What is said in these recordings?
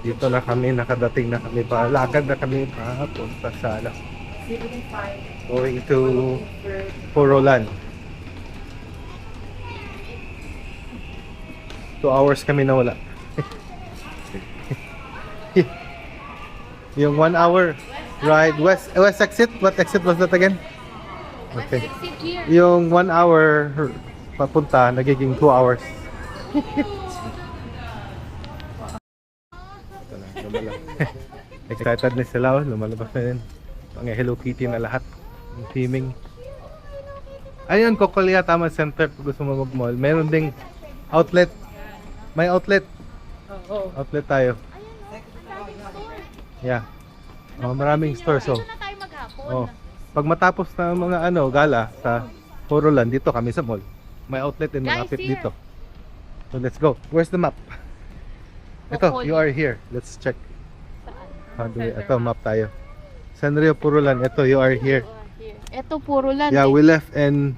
Dito na kami, nakadating na kami pa. Lakad na kami papunta sa going to Porolan. 2 hours kami nawala. Yung 1 hour ride west exit. What exit was that again? Okay. Yung 1 hour papunta nagiging 2 hours. Ito na, lumalabas. Excited na sila, oh. Lumalabas na yun. Mga Hello Kitty na lahat. Yung theming. Ayun, Cocolia Tama Center. Kung gusto mo mag-mall. Meron ding outlet. May outlet. Outlet tayo. Yeah. Oh, maraming stores. So. Oh. Pag matapos na mga gala sa Porolan, dito kami sa mall. May outlet din malapit dito. So let's go. Where's the map? Ito, you are here. Let's check. Ito, map tayo. Sanrio Porolan. Ito, you are here. Ito, Porolan. Yeah, we left and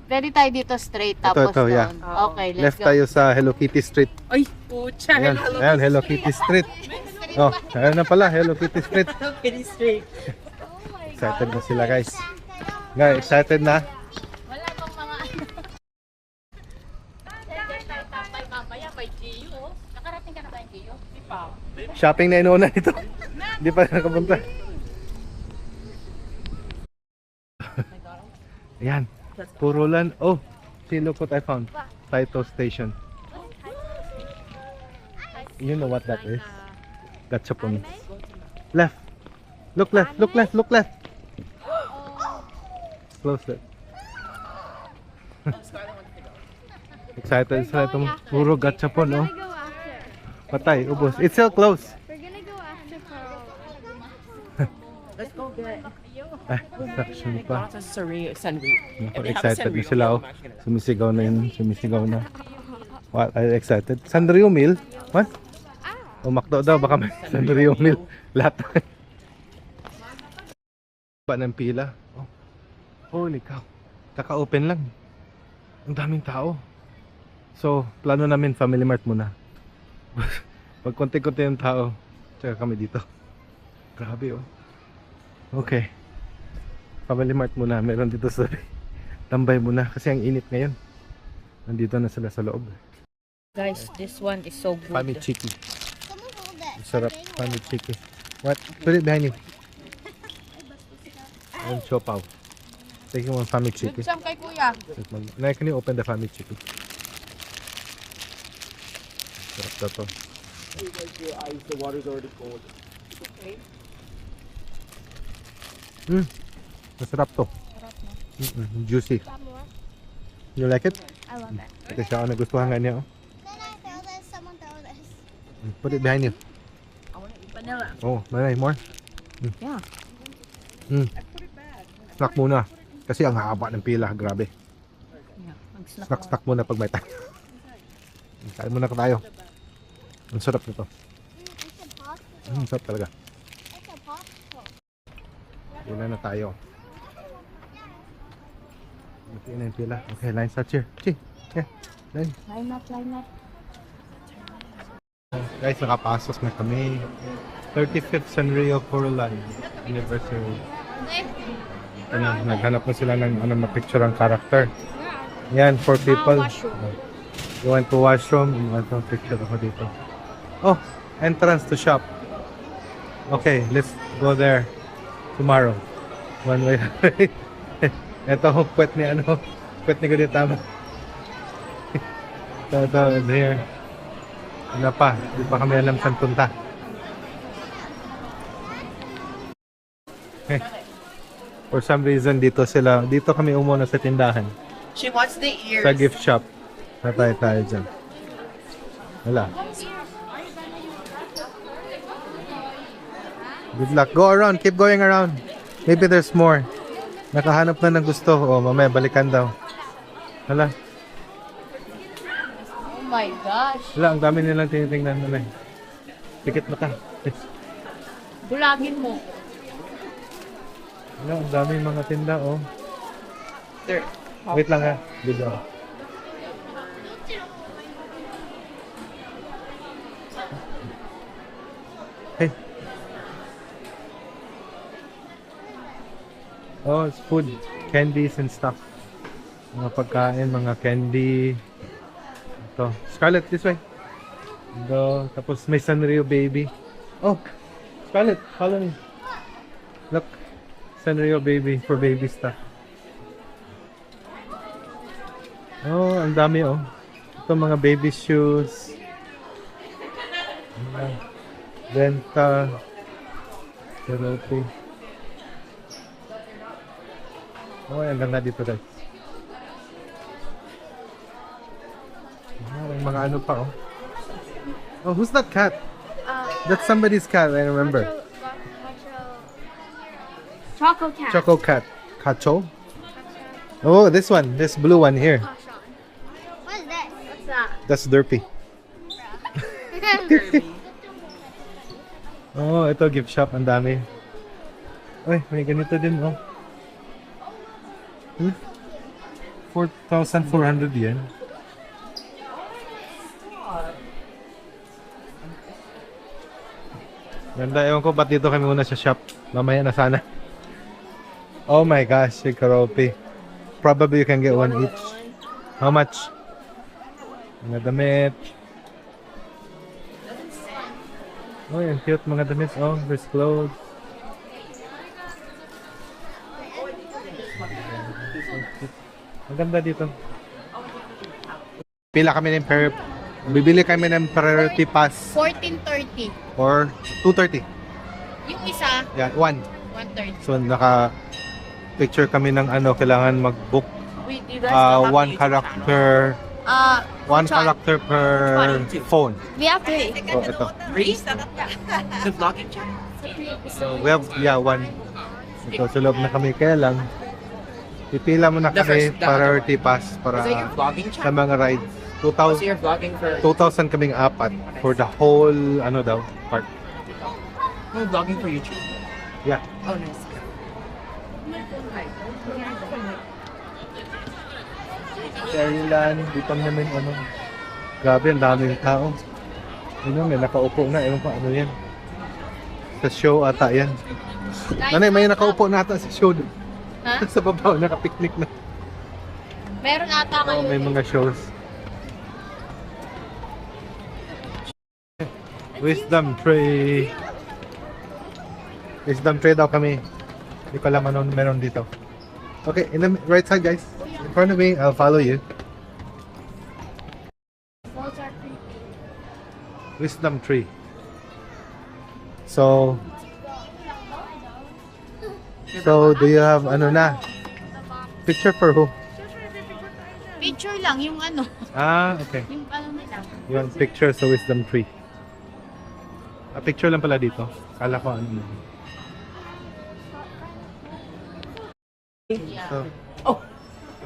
Pwede tayo dito straight tapos ito, yeah. doon. Okay, let's left go. tayo sa Hello Kitty Street. Ay, pucha. Ayan, ayan, Hello Kitty Street. Oh, ayan na pala, Hello Kitty Street. Kitty Street. Excited na sila, guys. Guys, excited na? Wala bang mga mamaya may Gio. Nakarating ka na ba yung Gio? Di pa. Shopping na inuuna nito. Hindi pa nakapunta. Ayan, Porolan. Oh, see, look what I found. Taito Station. You know what that is? Gachapon. Left. Look left, look left, look left. Close it. Excited sila itong puro gachapon, oh. Patay, ubos. It's still closed. We're gonna go after Pearl. Let's go get Ay, section pa. Sunray. Naku, excited na sila, oh. Sumisigaw na yun, sumisigaw na. What, are you excited? Sanrio Mill? What? O McDo daw, baka may Sanrio Mill. Lahat. Ba ng pila? Oh. Holy cow. Kaka-open lang. Ang daming tao. So, plano namin Family Mart muna. Pag konti-konti yung tao, tsaka kami dito. Grabe, oh. Okay. Family Mart muna. Meron dito sa tambay muna. Kasi ang init ngayon. Nandito na sila sa loob. Guys, this one is so good. Family Chiki. Someone hold that. Sarap. Family Chiki. What? Put it behind you. And siopaw. Take one Family Chiki. Saan kay kuya? Now, can you open the Family Chiki? Sarap na to. The water's already cold. Masarap to. Juicy. You like it? I love it. Ito siya ako nagustuhan nga niya. Oh. Then I throw this, someone throw this. Put it behind you. I want to eat vanilla. Oh, may more? Yeah. Snack muna. Kasi ang haba ng pila. Grabe. Snack muna pag may time. Kain muna ka tayo. Ang sarap nito. It's a popsicle. Sarap talaga. It's a popsicle. Pila na tayo. Pila na yung pila. Okay, line start here. Chi. Yeah. Line. Line up, line up. Guys, nakapasok na kami. 35th Sanrio Porolan Anniversary. Naghanap na sila ng na picture ang character. Yan, for people. You want to washroom? You want to picture ako dito. Oh, entrance to shop. Okay, let's go there tomorrow. One way. Ito, puwet ni puwet ni Guditama. Ito, here. Ano pa? Hindi pa kami alam saan punta. For some reason, dito kami umuna sa tindahan. She wants the ears. Sa gift shop. Tatay tayo dyan. Wala. Good luck. Go around. Keep going around. Maybe there's more. Nakahanap na ng gusto. O, mamaya balikan daw. Hala. Oh my gosh. Wala, ang dami nilang tinitingnan na eh. Pikit mata. Bulagin mo. Wala, ang dami mga tinda, oh. There. Wait lang ha. Video. Hey. Oh, it's food. Candies and stuff. Mga pagkain, mga candy. Ito. Scarlett, this way. Ito. Tapos may Sanrio baby. Oh, Scarlett, follow me. Look. Sanrio baby for baby stuff. Oh, ang dami oh. Ito mga baby shoes. Benta. Jerope. Oh, ang ganda dito guys. Oh, may mga ano pa oh. Oh, who's that cat? That's somebody's cat, I remember. Choco cat. Choco cat. Kacho? Oh, this one. This blue one here. What is that? What's that? That's Derpy. Oh, ito gift shop. Ang dami. Uy, may ganito din oh. 4,400 yen. Ganda, ewan ko ba't dito kami muna sa shop. Mamaya na sana. Oh my gosh, yung karopi. Probably you can get one each. How much? Mga damit. Oh, yung cute mga damit. Oh, there's clothes. Ang ganda dito. Pila kami ng bibili kami ng priority pass 14:30. or 2:30. Yung isa, Yan, 1. 1:30. So naka picture kami ng ano, kailangan mag-book Wait, you guys still have one the YouTube character one Which one? character per phone. We have three. So ito. channel? 3? The vlogging channel? So we have one. Ito sa loob na kami kaya lang pipila mo na The kami first- the priority pass Is that para your vlogging sa channel? mga rides. So 2,000 you're vlogging for 2,000 kaming apat for the whole ano daw park. vlogging for YouTube? Yeah. Oh, nice. Fairyland, dito namin ano. Grabe, ang daming tao. Ano, may nakaupo na. Ewan pa, ano yan. Sa show ata yan. Nanay, may nakaupo na ata sa show. Ha? Sa babaw, nakapiknik na. Meron ata Oh, kayo. may mga shows. Wisdom tree. Wisdom tree daw kami. Hindi ko alam anong meron dito. Okay, in the right side guys. In front of me, I'll follow you. Those are creepy. Wisdom tree. So, do you have ano na? Picture for who? Picture lang, yung ano. Ah, okay. Yung ano nila. Yung picture sa wisdom tree. Ah, picture lang pala dito. Kala ko ano. So, Oh,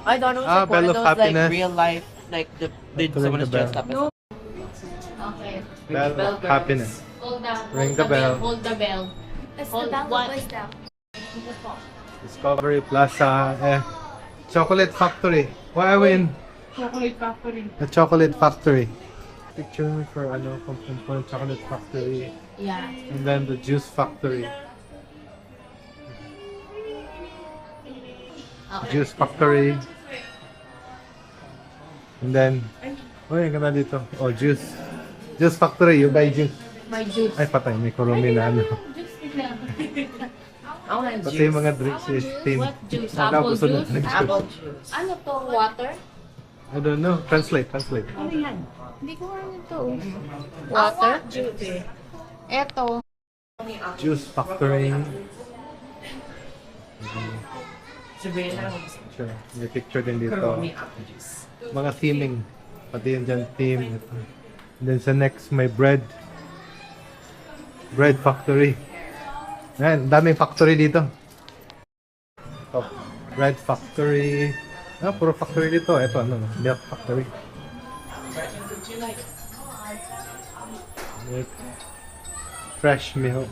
I thought it was Ah, like one Bell of of those Happiness. like real life, like did to ring someone the is dressed bell. up as Okay. bell of Bell happiness. Hold the, Ring hold the bell. Hold the bell. It's Hold the bell one. of wisdom. Discovery Plaza. Chocolate Factory. Why are we in? Chocolate factory. The Chocolate Factory. Picture for ano, from Chocolate Factory. Yeah. And then the Juice Factory. Okay. Juice Factory. And then, oh, yung ganda dito. Oh, Juice. Juice Factory, you buy juice. My juice. Ay, patay. May kurumi na ano. Juice lang. I want Pati juice. yung mga drinks is steam. What juice? Wala Apple ko sunod juice? ng juice. Apple juice. Ano to? Water? I don't know. Translate. Hindi ko alam ito. Water? Juice. Eto. Juice Factory. Sabihin na lang gusto. Sure. May picture din dito. Kurumi apple juice. Mga theming. Pati yan dyan, theme. Ito. And then sa next, may bread. Bread factory. Ayan, daming factory dito. Ito, bread factory. Ah, puro factory dito. Ito, ano, milk factory. Milk. Fresh milk.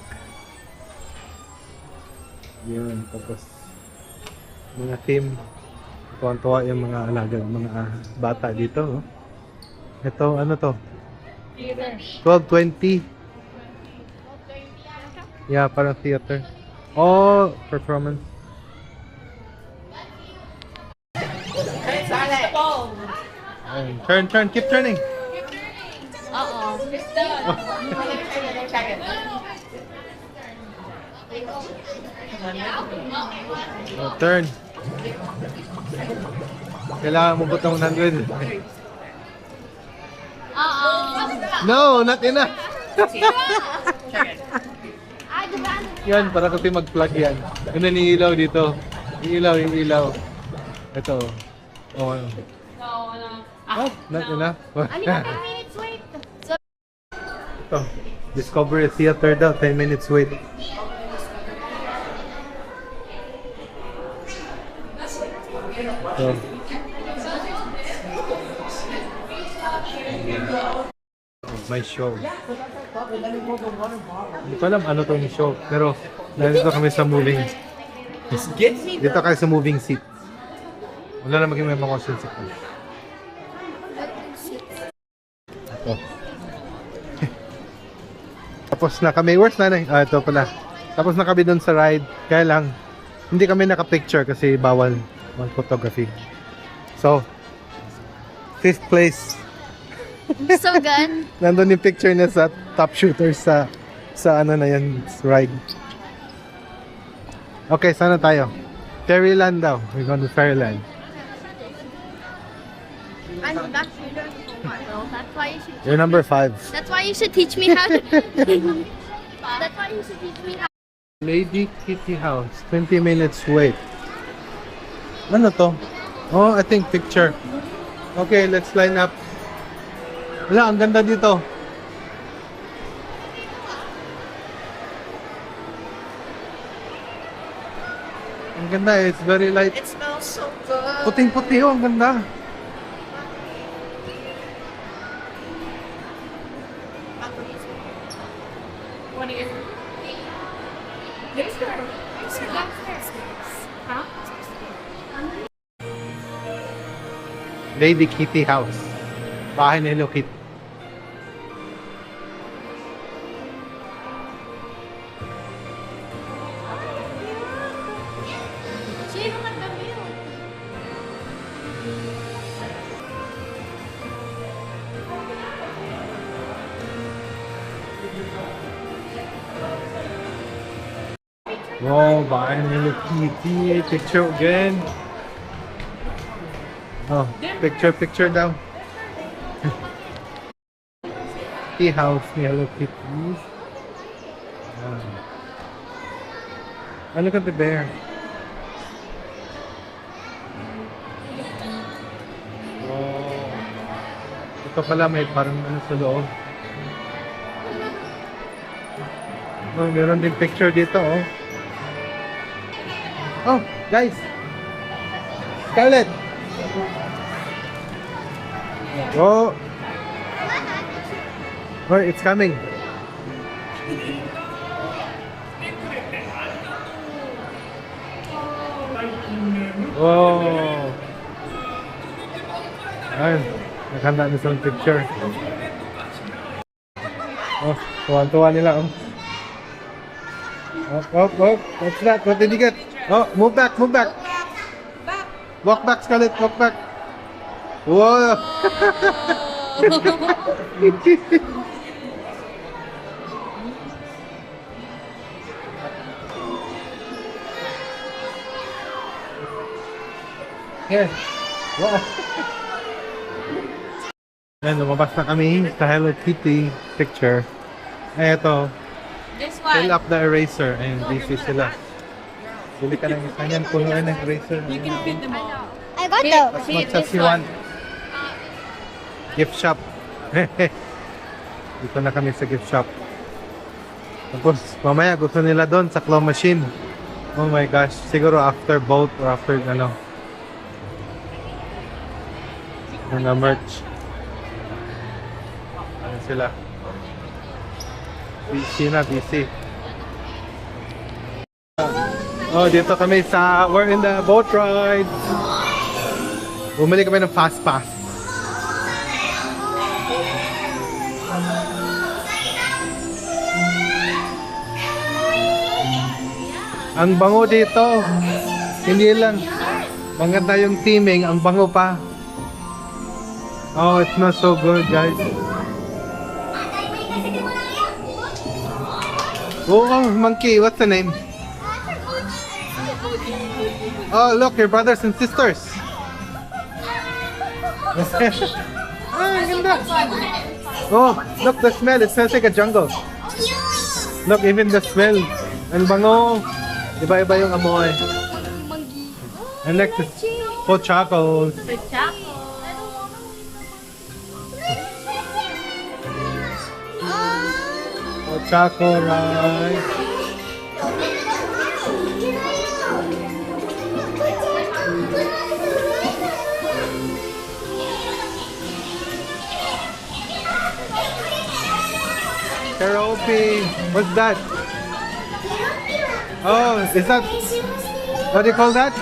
Yun, tapos mga theme. Tuwan-tuwa yung mga alaga, mga bata dito. Oh. Ito, ano to? 12.20. Yeah, parang theater. Oh, performance. Turn, keep turning. Oo. Oh, turn. Kailangan mo butang 100. Oo. No, not enough. I demand Yan, para kasi mag-plug yan. Yung naniilaw dito. Yung ilaw. Ito. Oh, ano. Oh, not enough. only 10 minutes wait. So Ito. Discovery Theater daw. 10 minutes wait. So, may show. Hindi ko alam ano tong show. Pero nandito kami sa moving. Dito kayo sa moving seat. Wala na maging may mga question seat. Ito. Tapos na kami. Where's nanay? Ah, ito pala. Tapos na kami doon sa ride. Kaya lang, hindi kami naka-picture kasi bawal mag-photography. So, 5th place. so good. Nandun yung picture niya sa top shooter sa ano na yan, ride. Okay, sana tayo? Fairyland daw. We're going to Fairyland. I'm the best shooter in the whole world. That's why you should. You're number 5. That's why you should teach me how to. That's why you should teach me how. Lady Kitty House. 20 minutes wait. Ano to? Oh, I think picture. Okay, let's line up. Wala, ang ganda dito. Ang ganda, it's very light. It smells so good. Puting-puti, oh, ang ganda. Lady Kitty House. Bahay ni Hello Kitty. Sino man kami yun? Wow, bahay ni Hello Kitty. Picture again. Oh, picture daw. Tea house ni Hello Kitty. Look at the bear. Wow. Ito pala may parang ano sa loob. Oh, meron din picture dito, oh. Oh, guys. Scarlett. Oh. Oh, it's coming. Oh. Ayun, nakanda na sa picture. Oh, tuwan-tuwa nila, oh. Oh. What's that? What did you get? Oh, move back. Walk back, Scarlett, walk back. Whoa. Here. Wow. Ayan, lumabas na kami sa Hello Kitty picture. Eto, This fill one. up the eraser. Ayun, busy sila. Bili ka ng isa niyan, punuin ng eraser. You can fit them all. I got those. As much as you want. Gift shop. Dito na kami sa gift shop. Tapos, mamaya gusto nila doon sa claw machine. Oh my gosh. Siguro after boat or after ano. Mga merch. Ano sila? Busy. Oh, dito kami sa, we're in the boat ride. Bumili kami ng fast pass. Ang bango dito. Hindi lang maganda yung teaming, ang bango pa. Oh, it smells so good, guys. Oh, monkey, what's the name? Oh, look, your brothers and sisters. Ah, ganda. Oh, look, the smell. It smells like a jungle. Look, even the smell. Ang bango. Iba-iba yung amoy. I like the pochacos. Pochaco rice. Karaoke. What's that? Oh, is that, what do you call that?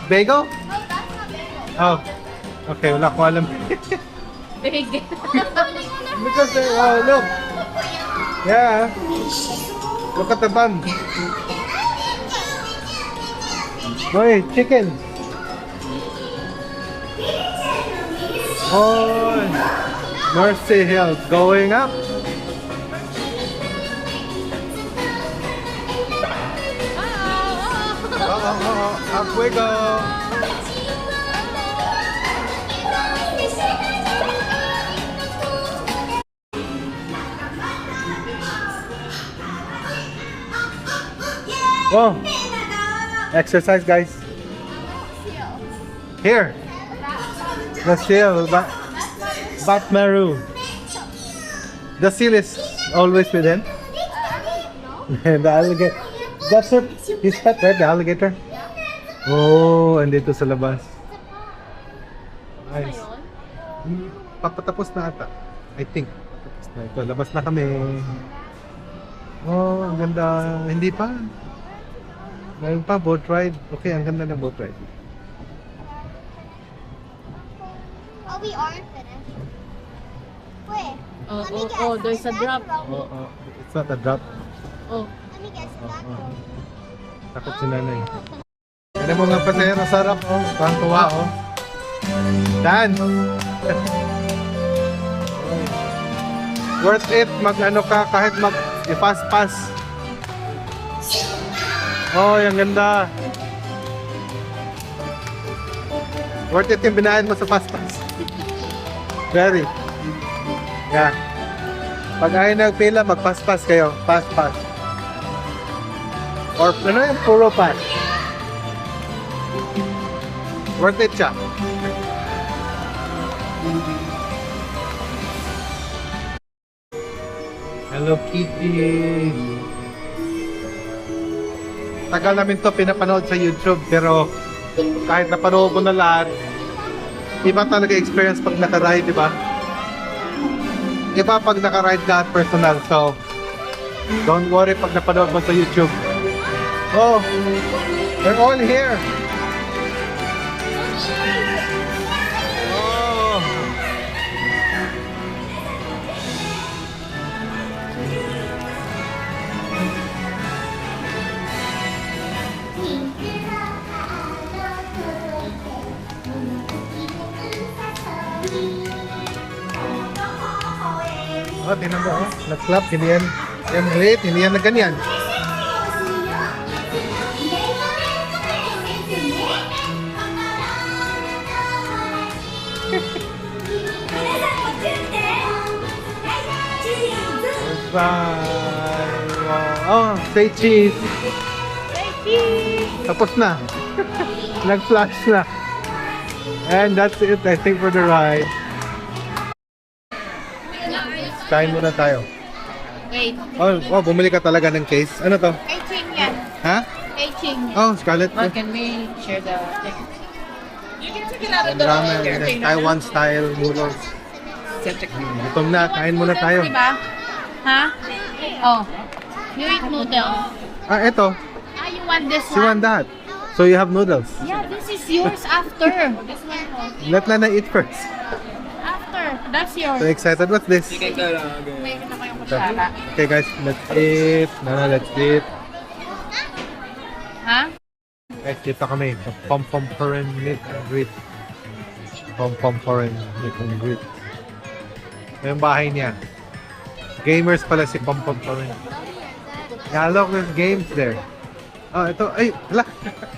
Bagel? Oh, okay, wala ko alam. Because, oh, look. Yeah. Look at the bun. Boy, chicken. Oh, Mercy Hill going up. Up we go. Whoa. Exercise, guys. Here. The seal, Batmaru. The seal is always with him. The alligator. That's his pet, right? The alligator. Oh, andito sa labas. Nice. Papatapos na ata. I think. Papatapos na ito. Labas na kami. Oh, ang ganda. Hindi pa. Ngayon pa, boat ride. Okay, ang ganda ng boat ride. Oh, we aren't finished. Wait. Let me guess. Oh, there's a Is that drop. rolling? Oh, it's not a drop. Oh. Let me guess. Is that rolling? Takot si nanay. Ano mo nga pasahero, sarap oh. Parang tuwa oh. Dan! Worth it mag-ano ka kahit mag-i-fast-pass. Oh, yung ganda. Worth it yung binayan mo sa fast-pass. Very. Yeah. Pag ayaw nagpila, mag-fast-pass kayo. Fast-pass. Or ano yung puro pass. Worth it siya. Hello Kitty. Tagal namin to pinapanood sa YouTube pero kahit napanood mo na lahat, iba talaga experience pag naka-ride, di ba? Iba pag naka-ride ka at personal. So, don't worry pag napanood mo sa YouTube. Oh, they're all here. Oh. Oh, tingnan mo, oh. Nag-clap, hindi yan maliit, hindi yan na ganyan. Bye! Oh, say cheese! Say cheese! Tapos na. Nag-flash na. And that's it, I think, for the ride. Kain muna tayo. Wait. Oh, bumili ka talaga ng case. Ano to? Kay Ching yan. Ha? Kay Ching. Oh, Scarlett. Ma, can we share the thing? You can check it out of the Ramen, container. Taiwan style noodles. Check it. Gutom na, kain muna tayo. Diba? Ha? Oh. You eat noodles. Ah, eto. Ah, you want this You want one? that? So you have noodles. Yeah, this is yours after. This one. Oh. Let Nana eat first. After. That's yours. So excited. What's this? May na kayong kutsara. Okay guys, let's eat. Nana, let's eat. Ha? Guys, dito kami. Pom Pom Foreign Meet and Greet. Pom Pom Foreign Meet and Greet. Ito yung bahay niya. Gamers pala si Pom Pom Foreign. Yeah, look, there's games there. Oh, ito. Ay, wala.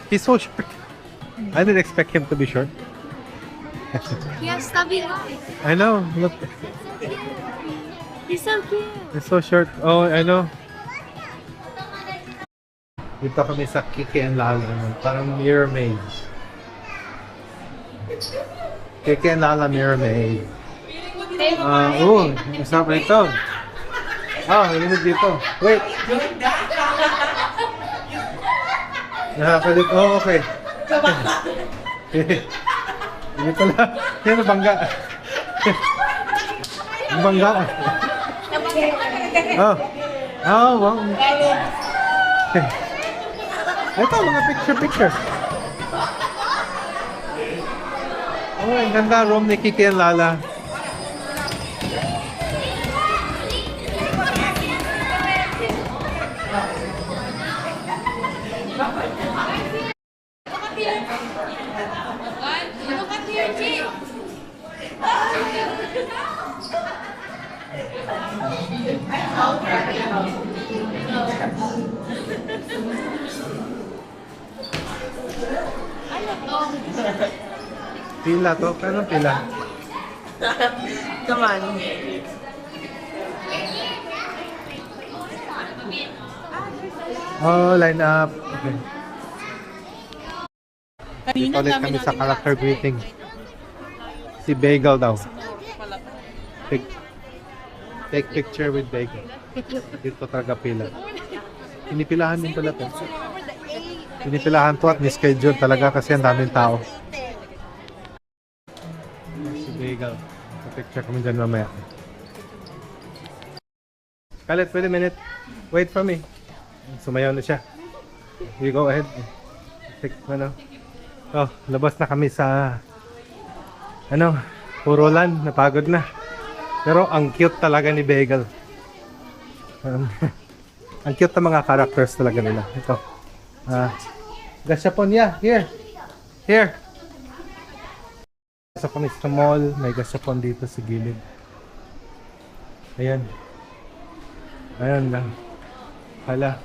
He's so short. I didn't expect him to be short. He has stubby eyes. I know. Look. He's so cute. He's so short. Oh, I know. Dito kami sa Kiki and Lala. Parang Mirror Maze. Kiki and Lala Mirror Maze. Masarap na ito. Nalinig dito. Wait. Nakakalit. Oh, okay. Hindi pala. Yan, nabangga. Nabangga. Wow. Ito, mga picture. Oh, ang ganda. Room ni Kiki and Lala. Pila to? Anong pila? Come on. Oh, line up. Okay. Dito ulit kami sa character greeting. Si Bagel daw. Take picture with Bagel. Dito talaga pila. Pinipilahan din pala to. Pinipilahan to at ni-schedule talaga kasi ang daming tao. Si Bagel. Picture kami dyan mamaya. Scarlett, wait a minute. Wait for me. Sumayaw na siya. You go ahead. Labas na kami sa Purolan. Napagod na. Pero ang cute talaga ni Bagel. Ang cute ng mga characters talaga nila. Ito. Gashapon niya. Here. Sa kami sa mall. May gashapon dito sa gilid. Ayan lang. Hala.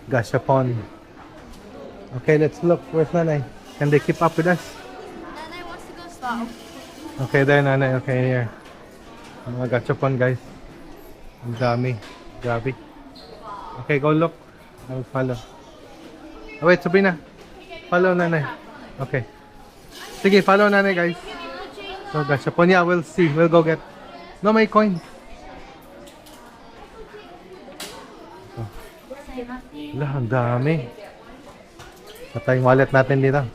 Gashapon. Okay, let's look. Where's Nanay? Can they keep up with us? Nanay wants to go slow. Okay, there, Nanay. Okay, here. Mga gachapon, guys. Ang dami. Grabe. Okay, go look. I will follow. Oh, wait, Sabrina. Follow, Nanay. Okay. Sige, follow, Nanay, guys. So, gachapon. Yeah, we'll see. We'll go get. No, may coins. Oh. Wala, ang dami. Ito yung wallet natin dito.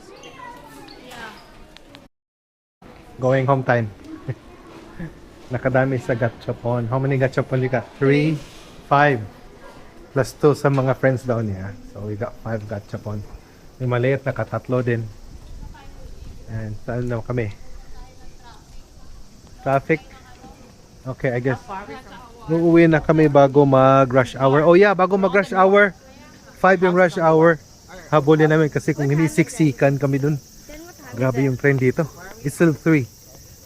Going home time. Nakadami sa gachapon. How many gachapon you got? 3, 5. Plus 2 sa mga friends daw niya. So we got 5 gachapon. May maliit, nakatatlo din. And saan na kami? Traffic. Okay, I guess. Uuwi na kami bago mag-rush hour. Oh yeah, bago mag-rush hour. 5 yung rush hour. Habulin namin kasi kung hindi siksikan kami dun. Grabe yung train dito. It's still 3.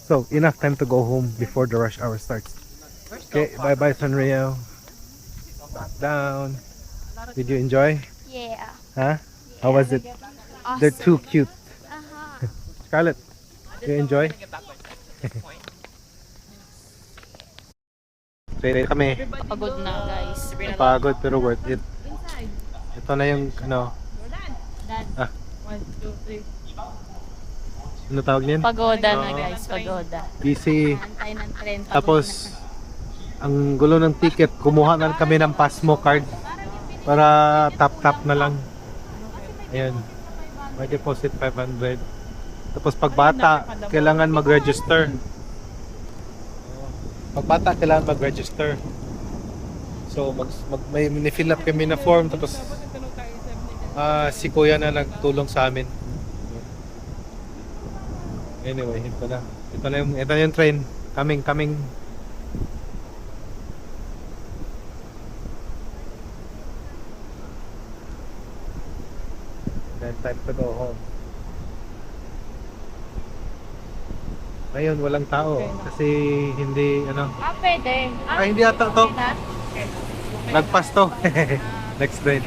So, enough time to go home before the rush hour starts. Okay, bye-bye Sanrio. Back down. Did you enjoy? Yeah. Huh? How was it? Awesome. They're too cute. Uh-huh. Scarlett, you enjoy? Ready kami. Pagod na, guys. Napagod pero worth it. Ito na yung Dad. 1, 2, 3. ano tawag niyan? Pagoda na, guys. Pagoda. Busy. Antay ng tren. Tapos, ang gulo ng ticket, kumuha na kami ng Pasmo card para tap-tap na lang. Ayan. May deposit 500. Tapos pag bata, kailangan mag-register. Pag bata, kailangan mag-register. So, may ni-fill up kami na form. Tapos, si Kuya na nagtulong sa amin. Anyway, ito na. Ito na yung train. Coming. Then time to go home. Ngayon walang tao kasi hindi Pwede. hindi ata to. Na? Nagpas to. Next train.